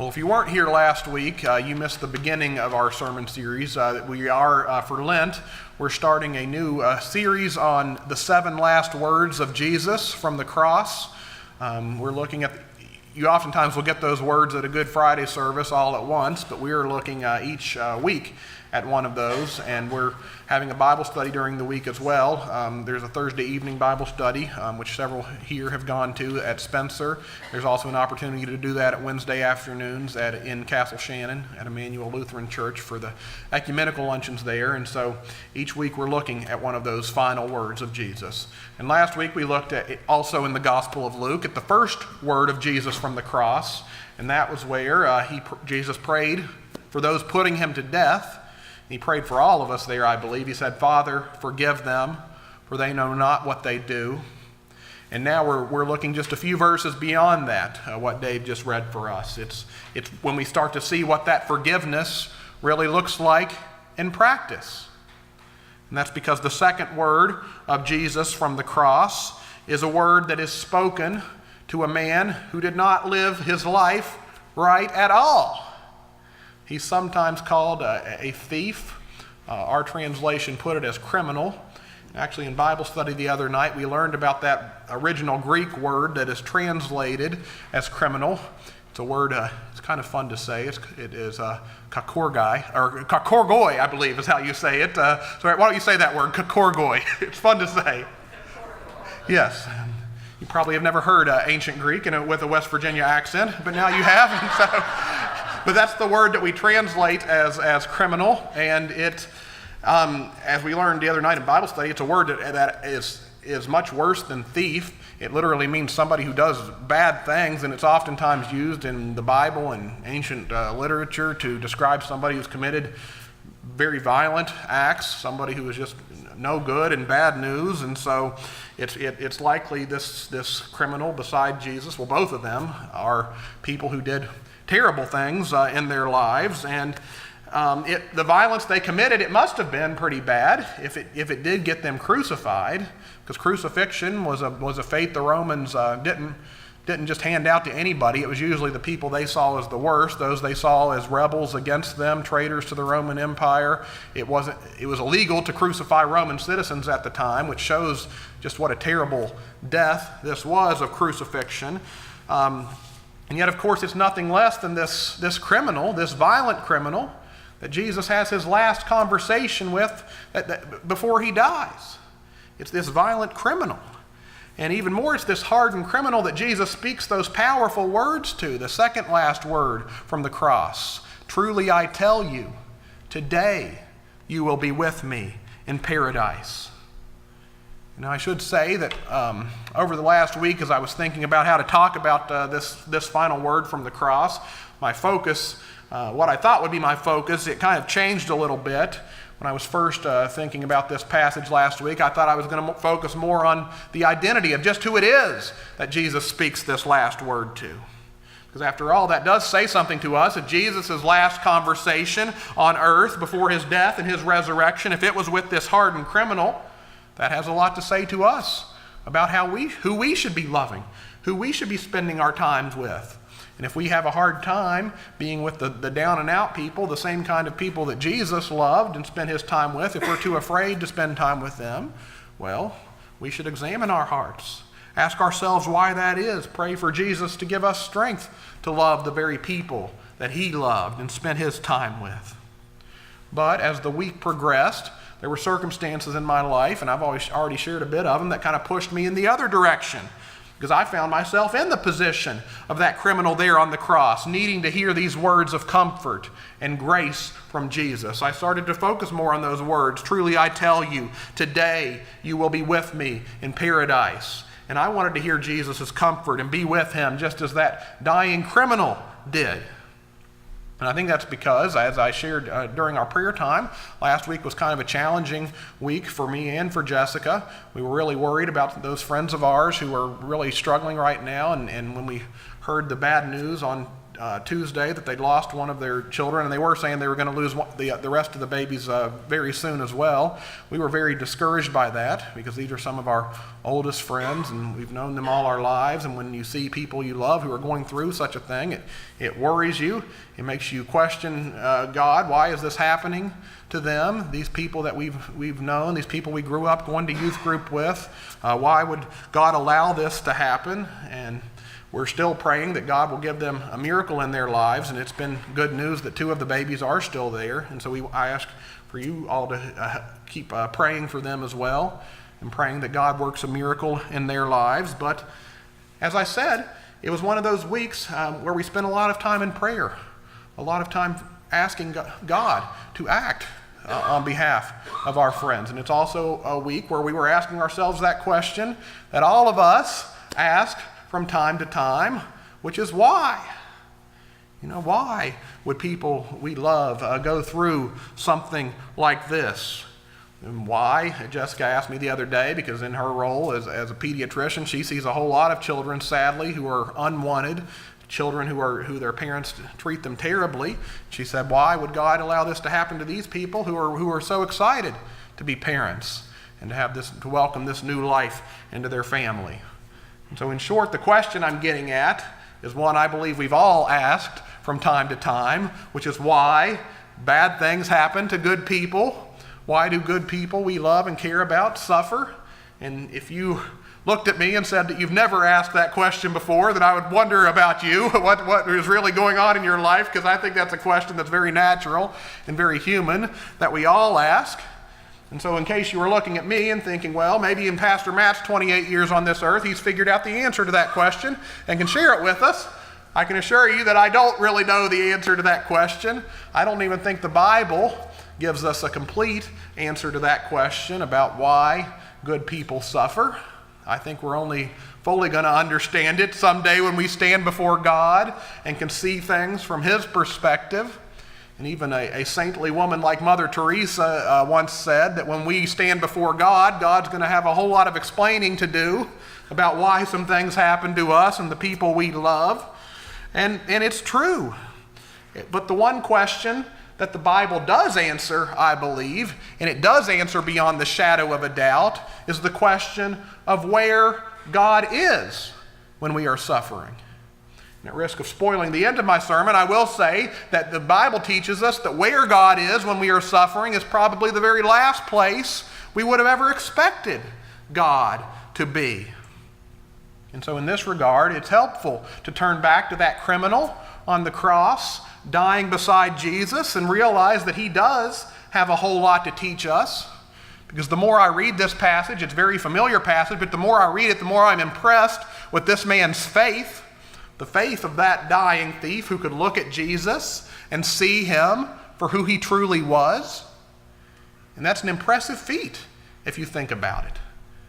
Well, if you weren't here last week, you missed the beginning of our sermon series. We are, for Lent, we're starting a new series on the 7 last words of Jesus from the cross. We're looking at, you oftentimes will get those words at a Good Friday service all at once, but we are looking each week at one of those, and we're having a Bible study during the week as well. There's a Thursday evening Bible study, which several here have gone to at Spencer. There's also an opportunity to do that at Wednesday afternoons in Castle Shannon at Emmanuel Lutheran Church for the ecumenical luncheons there. And so each week we're looking at one of those final words of Jesus. And last week we looked at, also in the Gospel of Luke, at the first word of Jesus from the cross, and that was where Jesus prayed for those putting him to death. He prayed for all of us there, I believe. He said, "Father, forgive them, for they know not what they do." And now we're looking just a few verses beyond that, what Dave just read for us. It's when we start to see what that forgiveness really looks like in practice. And that's because the second word of Jesus from the cross is a word that is spoken to a man who did not live his life right at all. He's sometimes called a thief. Our translation put it as criminal. Actually, in Bible study the other night, we learned about that original Greek word that is translated as criminal. It's a word, it's kind of fun to say. It is kakorgai, or kakorgoi, I believe is how you say it. So why don't you say that word, kakorgoi? It's fun to say. Yes. You probably have never heard ancient Greek with a West Virginia accent, but now you have. And so, but that's the word that we translate as criminal, and it, as we learned the other night in Bible study, it's a word that is much worse than thief. It literally means somebody who does bad things, and it's oftentimes used in the Bible and ancient literature to describe somebody who's committed very violent acts, somebody who is just no good and bad news. And so it's likely this criminal beside Jesus, well, both of them are people who did terrible things in their lives, and the violence they committed, it must have been pretty bad if it did get them crucified, because crucifixion was a fate the Romans didn't just hand out to anybody. It was usually the people they saw as the worst, those they saw as rebels against them, traitors to the Roman Empire. It was illegal to crucify Roman citizens at the time, which shows just what a terrible death this was of crucifixion. And yet, of course, it's nothing less than this criminal, this violent criminal, that Jesus has his last conversation with before he dies. It's this violent criminal. And even more, it's this hardened criminal that Jesus speaks those powerful words to, the second last word from the cross. "Truly I tell you, today you will be with me in paradise." Now, I should say that over the last week, as I was thinking about how to talk about this final word from the cross, my focus, what I thought would be my focus, it kind of changed a little bit. When I was first thinking about this passage last week, I thought I was going to focus more on the identity of just who it is that Jesus speaks this last word to. Because after all, that does say something to us. If Jesus' last conversation on earth before his death and his resurrection, if it was with this hardened criminal, that has a lot to say to us about who we should be loving, who we should be spending our times with. And if we have a hard time being with the down and out people, the same kind of people that Jesus loved and spent his time with, if we're too afraid to spend time with them, well, we should examine our hearts. Ask ourselves why that is. Pray for Jesus to give us strength to love the very people that he loved and spent his time with. But as the week progressed, there were circumstances in my life, and I've already shared a bit of them, that kind of pushed me in the other direction, because I found myself in the position of that criminal there on the cross, needing to hear these words of comfort and grace from Jesus. I started to focus more on those words. "Truly I tell you, today you will be with me in paradise." And I wanted to hear Jesus' comfort and be with him just as that dying criminal did. And I think that's because, as I shared during our prayer time, last week was kind of a challenging week for me and for Jessica. We were really worried about those friends of ours who are really struggling right now. And when we heard the bad news on Tuesday that they'd lost one of their children, and they were saying they were going to lose the rest of the babies very soon as well. We were very discouraged by that because these are some of our oldest friends, and we've known them all our lives. And when you see people you love who are going through such a thing, it worries you. It makes you question God. Why is this happening to them? These people that we've known, these people we grew up going to youth group with. Why would God allow this to happen? And we're still praying that God will give them a miracle in their lives, and it's been good news that 2 of the babies are still there. And so I ask for you all to keep praying for them as well, and praying that God works a miracle in their lives. But as I said, it was one of those weeks where we spent a lot of time in prayer, a lot of time asking God to act on behalf of our friends. And it's also a week where we were asking ourselves that question that all of us ask from time to time, which is why? Why would people we love go through something like this? And why? Jessica asked me the other day, because in her role as a pediatrician, she sees a whole lot of children, sadly, who are unwanted, children who their parents treat them terribly. She said, why would God allow this to happen to these people who are so excited to be parents and to welcome this new life into their family? And so in short, the question I'm getting at is one I believe we've all asked from time to time, which is why bad things happen to good people. Why do good people we love and care about suffer? And if you looked at me and said that you've never asked that question before, then I would wonder about you, what is really going on in your life, because I think that's a question that's very natural and very human that we all ask. And so in case you were looking at me and thinking, well, maybe in Pastor Matt's 28 years on this earth, he's figured out the answer to that question and can share it with us, I can assure you that I don't really know the answer to that question. I don't even think the Bible gives us a complete answer to that question about why good people suffer. I think we're only fully going to understand it someday when we stand before God and can see things from His perspective. And even a saintly woman like Mother Teresa once said that when we stand before God, God's going to have a whole lot of explaining to do about why some things happen to us and the people we love. And it's true. But the one question that the Bible does answer, I believe, and it does answer beyond the shadow of a doubt, is the question of where God is when we are suffering. And at risk of spoiling the end of my sermon, I will say that the Bible teaches us that where God is when we are suffering is probably the very last place we would have ever expected God to be. And so in this regard, it's helpful to turn back to that criminal on the cross, dying beside Jesus, and realize that he does have a whole lot to teach us. Because the more I read this passage, it's a very familiar passage, but the more I read it, the more I'm impressed with this man's faith. The faith of that dying thief who could look at Jesus and see him for who he truly was. And that's an impressive feat if you think about it.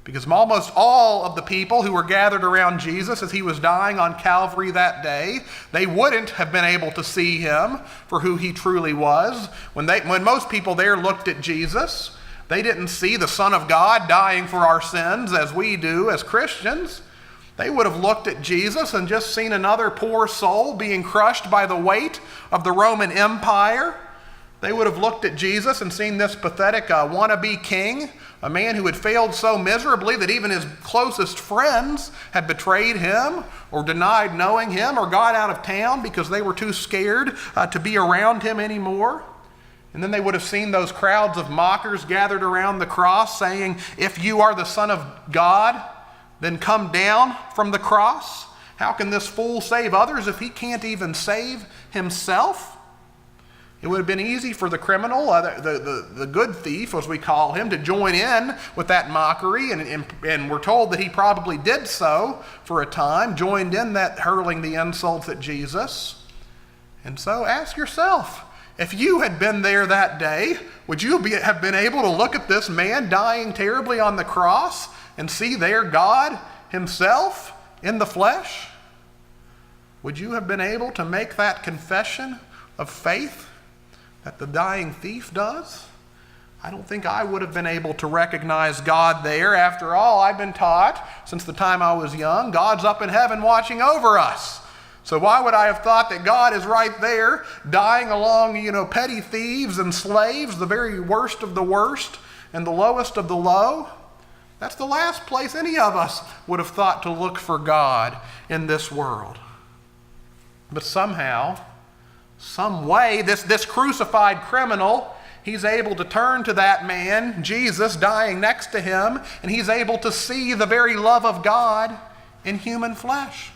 Because almost all of the people who were gathered around Jesus as he was dying on Calvary that day, they wouldn't have been able to see him for who he truly was. When most people there looked at Jesus, they didn't see the Son of God dying for our sins as we do as Christians. They would have looked at Jesus and just seen another poor soul being crushed by the weight of the Roman Empire. They would have looked at Jesus and seen this pathetic wannabe king, a man who had failed so miserably that even his closest friends had betrayed him or denied knowing him or got out of town because they were too scared to be around him anymore. And then they would have seen those crowds of mockers gathered around the cross saying, "If you are the Son of God, then come down from the cross. How can this fool save others if he can't even save himself?" It would have been easy for the criminal, the good thief, as we call him, to join in with that mockery, and we're told that he probably did so for a time, joined in that hurling the insults at Jesus. And so ask yourself, if you had been there that day, would you have been able to look at this man dying terribly on the cross and see there God himself in the flesh? Would you have been able to make that confession of faith that the dying thief does? I don't think I would have been able to recognize God there. After all, I've been taught since the time I was young, God's up in heaven watching over us. So why would I have thought that God is right there dying along, petty thieves and slaves, the very worst of the worst and the lowest of the low? That's the last place any of us would have thought to look for God in this world. But somehow, some way, this crucified criminal, he's able to turn to that man, Jesus, dying next to him, and he's able to see the very love of God in human flesh.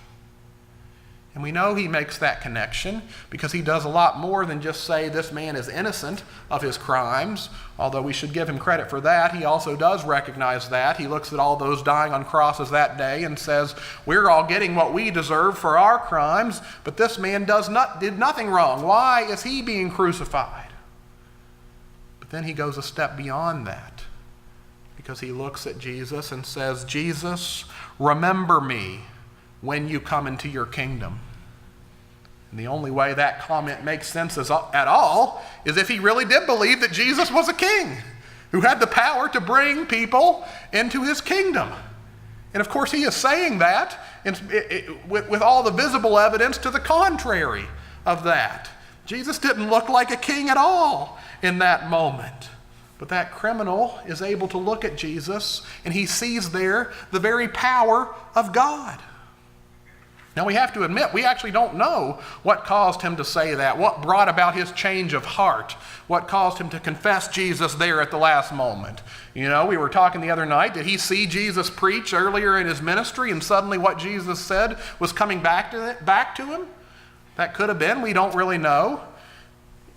And we know he makes that connection because he does a lot more than just say this man is innocent of his crimes, although we should give him credit for that. He also does recognize that. He looks at all those dying on crosses that day and says, we're all getting what we deserve for our crimes, but this man did nothing wrong. Why is he being crucified? But then he goes a step beyond that because he looks at Jesus and says, Jesus, remember me when you come into your kingdom. And the only way that comment makes sense at all is if he really did believe that Jesus was a king who had the power to bring people into his kingdom. And of course he is saying that with all the visible evidence to the contrary of that. Jesus didn't look like a king at all in that moment. But that criminal is able to look at Jesus and he sees there the very power of God. Now we have to admit, we actually don't know what caused him to say that, what brought about his change of heart, what caused him to confess Jesus there at the last moment. We were talking the other night, did he see Jesus preach earlier in his ministry and suddenly what Jesus said was coming back to him? That could have been, we don't really know.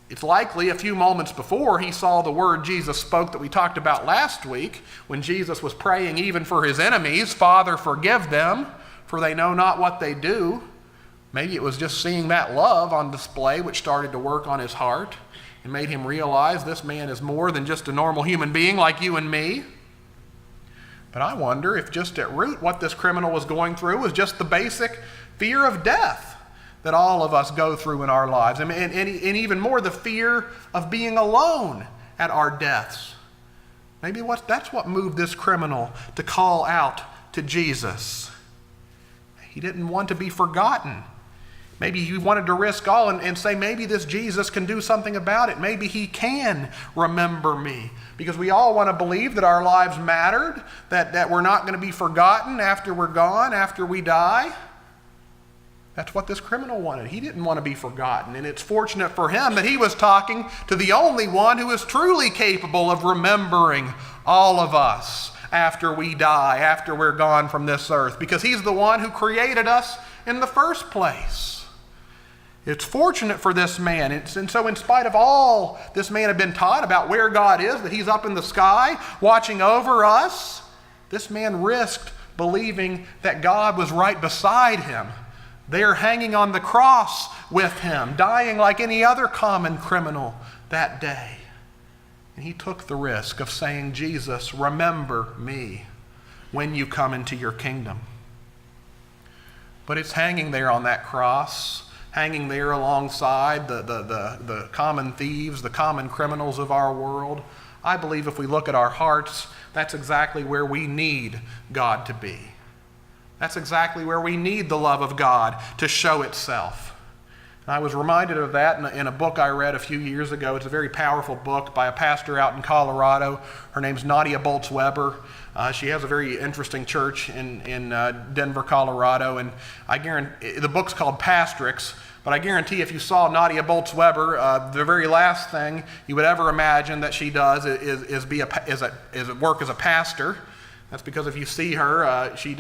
It's likely a few moments before he saw the word Jesus spoke that we talked about last week, when Jesus was praying even for his enemies, Father, forgive them, for they know not what they do. Maybe it was just seeing that love on display which started to work on his heart and made him realize this man is more than just a normal human being like you and me. But I wonder if just at root what this criminal was going through was just the basic fear of death that all of us go through in our lives. And even more the fear of being alone at our deaths. Maybe that's what moved this criminal to call out to Jesus. He didn't want to be forgotten. Maybe he wanted to risk all and say, maybe this Jesus can do something about it. Maybe he can remember me. Because we all want to believe that our lives mattered, that we're not going to be forgotten after we're gone, after we die. That's what this criminal wanted. He didn't want to be forgotten. And it's fortunate for him that he was talking to the only one who is truly capable of remembering all of us after we die, after we're gone from this earth, because he's the one who created us in the first place. It's fortunate for this man. And so in spite of all this man had been taught about where God is, that he's up in the sky watching over us, this man risked believing that God was right beside him, there hanging on the cross with him, dying like any other common criminal that day. And he took the risk of saying, Jesus, remember me when you come into your kingdom. But it's hanging there on that cross, hanging there alongside the common thieves, the common criminals of our world. I believe if we look at our hearts, that's exactly where we need God to be. That's exactly where we need the love of God to show itself. And I was reminded of that in a book I read a few years ago. It's a very powerful book by a pastor out in Colorado. Her name's Nadia Bolz-Weber. She has a very interesting church in Denver, Colorado. And I guarantee the book's called Pastrix. But I guarantee if you saw Nadia Bolz-Weber, the very last thing you would ever imagine that she does is work as a pastor. That's because if you see her, she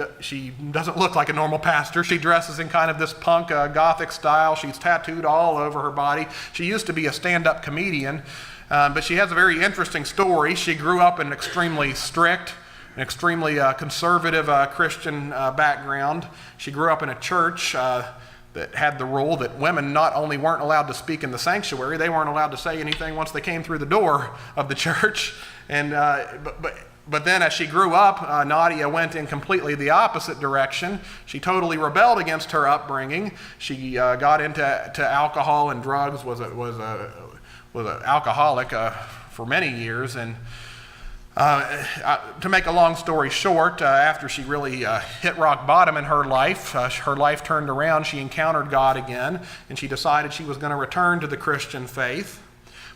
doesn't look like a normal pastor. She dresses in kind of this punk gothic style. She's tattooed all over her body. She used to be a stand-up comedian, but she has a very interesting story. She grew up in an extremely strict, an extremely conservative Christian background. She grew up in a church that had the rule that women not only weren't allowed to speak in the sanctuary, they weren't allowed to say anything once they came through the door of the church. And But then as she grew up, Nadia went in completely the opposite direction. She totally rebelled against her upbringing. She got into alcohol and drugs, was an alcoholic for many years. And To make a long story short, after she really hit rock bottom in her life turned around, she encountered God again, and she decided she was going to return to the Christian faith.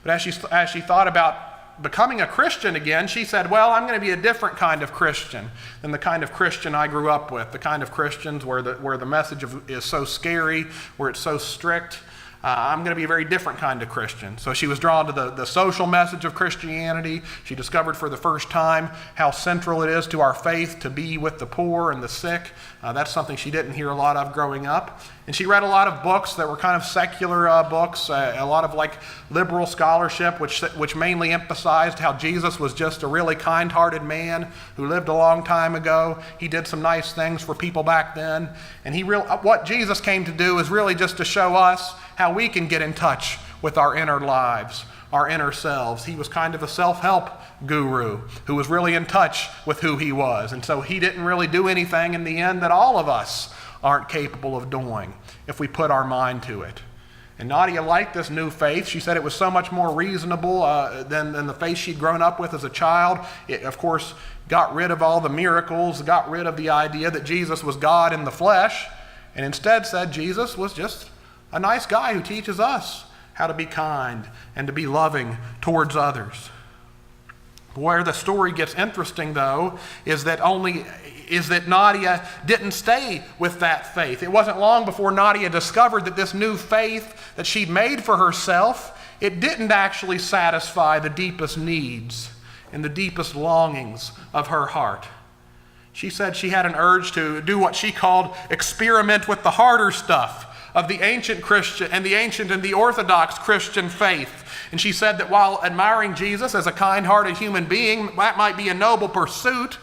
But as she thought about becoming a Christian again, she said, well, I'm going to be a different kind of Christian than the kind of Christian I grew up with, the kind of Christians where the message is so scary, where it's so strict. I'm going to be a very different kind of Christian. So she was drawn to the social message of Christianity. She discovered for the first time how central it is to our faith to be with the poor and the sick. That's something she didn't hear a lot of growing up. And she read a lot of books that were kind of secular books, a lot of like liberal scholarship, which mainly emphasized how Jesus was just a really kind-hearted man who lived a long time ago. He did some nice things for people back then. And what Jesus came to do is really just to show us how we can get in touch with our inner lives, our inner selves. He was kind of a self-help guru who was really in touch with who he was. And so he didn't really do anything in the end that all of us aren't capable of doing if we put our mind to it. And Nadia liked this new faith. She said it was so much more reasonable than the faith she'd grown up with as a child. It, of course, got rid of all the miracles, got rid of the idea that Jesus was God in the flesh, and instead said Jesus was just a nice guy who teaches us how to be kind and to be loving towards others. Where the story gets interesting, though, is that Nadia didn't stay with that faith. It wasn't long before Nadia discovered that this new faith that she'd made for herself, it didn't actually satisfy the deepest needs and the deepest longings of her heart. She said she had an urge to do what she called experiment with the harder stuff of the ancient Christian and the Orthodox Christian faith. And she said that while admiring Jesus as a kind-hearted human being, that might be a noble pursuit,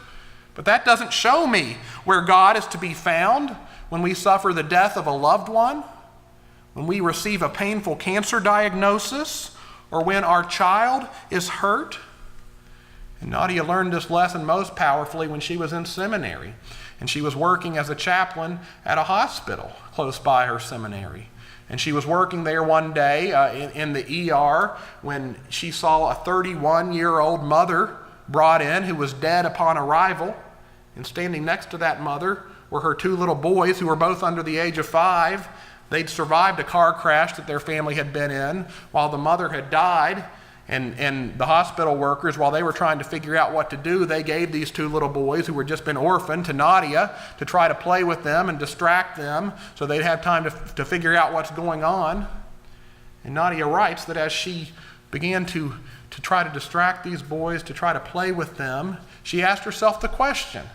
but that doesn't show me where God is to be found when we suffer the death of a loved one, when we receive a painful cancer diagnosis, or when our child is hurt. And Nadia learned this lesson most powerfully when she was in seminary. And she was working as a chaplain at a hospital close by her seminary. And she was working there one day in the ER when she saw a 31-year-old mother brought in who was dead upon arrival. And standing next to that mother were her two little boys who were both under the age of 5. They'd survived a car crash that their family had been in while the mother had died. And the hospital workers, while they were trying to figure out what to do, they gave these two little boys who had just been orphaned to Nadia to try to play with them and distract them so they'd have time to figure out what's going on. And Nadia writes that as she began to try to distract these boys, to try to play with them, she asked herself the question.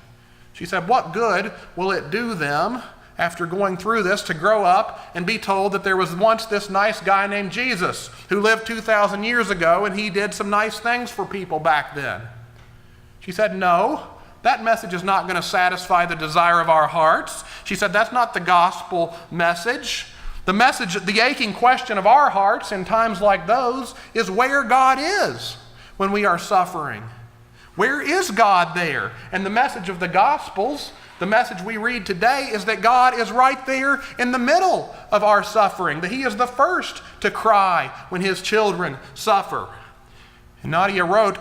She said, what good will it do them after going through this to grow up and be told that there was once this nice guy named Jesus who lived 2,000 years ago and he did some nice things for people back then? She said, no, that message is not going to satisfy the desire of our hearts. She said, that's not the gospel message. The message, the aching question of our hearts in times like those is where God is when we are suffering. Where is God there? And the message of the Gospels, the message we read today, is that God is right there in the middle of our suffering, that He is the first to cry when His children suffer. And Nadia wrote,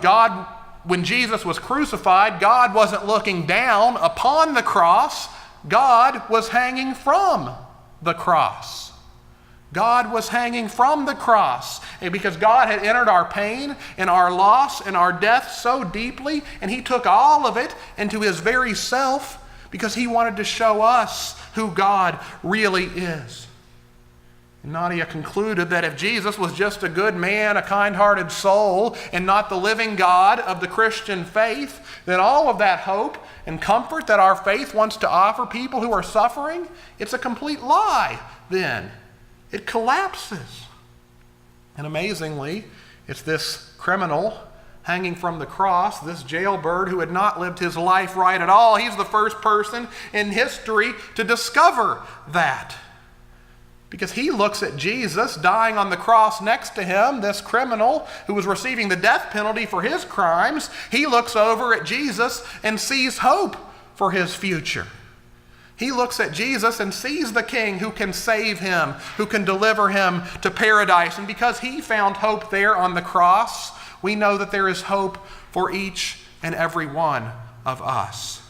when Jesus was crucified, God wasn't looking down upon the cross. God was hanging from the cross. God was hanging from the cross. And because God had entered our pain and our loss and our death so deeply, and He took all of it into His very self because He wanted to show us who God really is. And Nadia concluded that if Jesus was just a good man, a kind-hearted soul, and not the living God of the Christian faith, then all of that hope and comfort that our faith wants to offer people who are suffering, it's a complete lie then. It collapses. And amazingly, it's this criminal hanging from the cross, this jailbird who had not lived his life right at all. He's the first person in history to discover that. Because he looks at Jesus dying on the cross next to him, this criminal who was receiving the death penalty for his crimes. He looks over at Jesus and sees hope for his future. He looks at Jesus and sees the King who can save him, who can deliver him to paradise. And because he found hope there on the cross, we know that there is hope for each and every one of us.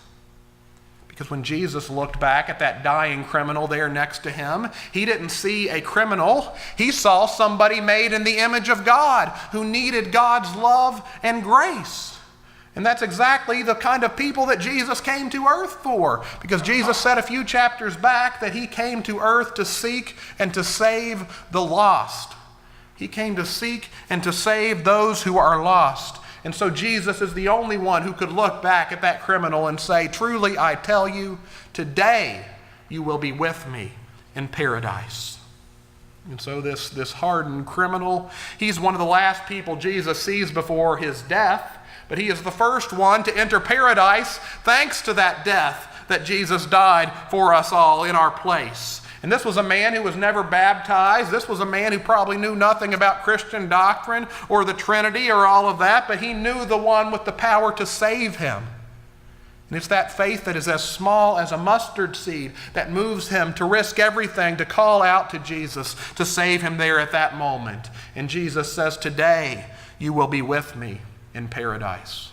Because when Jesus looked back at that dying criminal there next to him, he didn't see a criminal. He saw somebody made in the image of God who needed God's love and grace. And that's exactly the kind of people that Jesus came to earth for. Because Jesus said a few chapters back that he came to earth to seek and to save the lost. He came to seek and to save those who are lost. And so Jesus is the only one who could look back at that criminal and say, truly I tell you, today you will be with me in paradise. And so this hardened criminal, he's one of the last people Jesus sees before his death, but he is the first one to enter paradise thanks to that death that Jesus died for us all in our place. And this was a man who was never baptized. This was a man who probably knew nothing about Christian doctrine or the Trinity or all of that, but he knew the one with the power to save him. And it's that faith that is as small as a mustard seed that moves him to risk everything, to call out to Jesus, to save him there at that moment. And Jesus says, today you will be with me in paradise.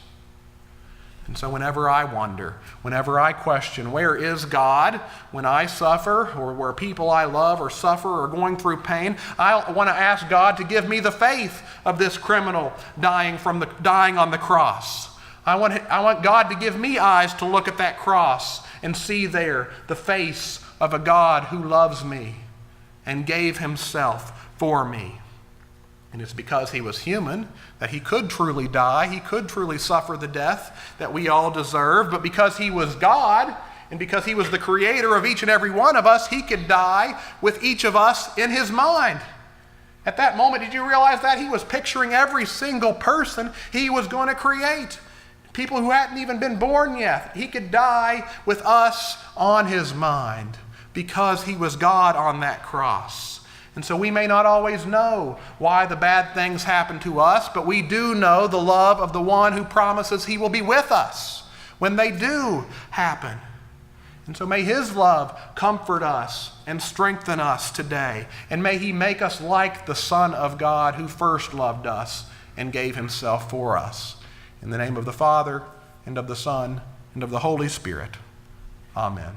And so whenever I wonder, whenever I question, where is God when I suffer, or where people I love or suffer or going through pain, I want to ask God to give me the faith of this criminal dying on the cross. I want God to give me eyes to look at that cross and see there the face of a God who loves me and gave himself for me. And it's because he was human that he could truly die. He could truly suffer the death that we all deserve. But because he was God, and because he was the creator of each and every one of us, he could die with each of us in his mind. At that moment, did you realize that? He was picturing every single person he was going to create. People who hadn't even been born yet. He could die with us on his mind because he was God on that cross. And so we may not always know why the bad things happen to us, but we do know the love of the one who promises he will be with us when they do happen. And so may his love comfort us and strengthen us today. And may he make us like the Son of God who first loved us and gave himself for us. In the name of the Father, and of the Son, and of the Holy Spirit. Amen.